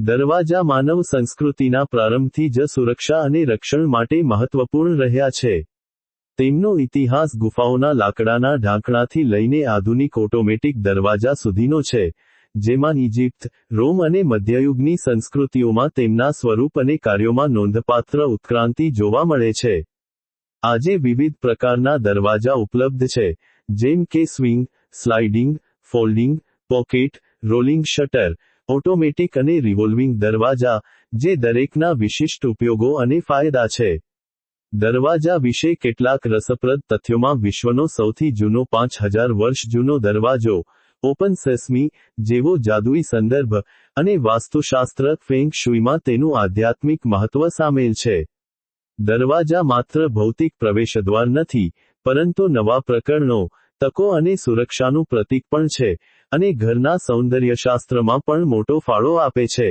દરવાજા માનવ સંસ્કૃતિના પ્રારંભથી જ સુરક્ષા અને રક્ષણ માટે મહત્વપૂર્ણ રહ્યા છે. તેમનો ઇતિહાસ ગુફાઓના લાકડાના ઢાંકણાથી લઈને આધુનિક ઓટોમેટિક દરવાજા સુધીનો છે, જેમાં ઇજિપ્ત, રોમ અને મધ્યયુગની સંસ્કૃતિઓમાં તેમના સ્વરૂપ અને કાર્યોમાં નોંધપાત્ર ઉત્ક્રાંતિ જોવા મળે છે. આજે વિવિધ પ્રકારના દરવાજા ઉપલબ્ધ છે, જેમ કે swing, sliding, folding, pocket, rolling shutter, automatic અને રિવોલ્વિંગ દરવાજા, જે દરેકના વિશિષ્ટ ઉપયોગો અને ફાયદા છે. દરવાજા વિશે કેટલાક રસપ્રદ તથ્યોમાં વિશ્વનો સૌથી જૂનો 5000 વર્ષ જૂનો દરવાજો, ઓપન સેસમી, જેવો જાદુઈ સંદર્ભ, અને વાસ્તુશાસ્ત્ર ફેંગ શુઈમાં તેનું આધ્યાત્મિક મહત્વ સામેલ છે. દરવાજા માત્ર ભૌતિક પ્રવેશદ્વાર નથી, પરંતુ નવા પ્રકરણો, તકો અને સુરક્ષાનું પ્રતીક પણ છે, અને ઘરના સૌંદર્યશાસ્ત્રમાં પણ મોટો ફાળો આપે છે.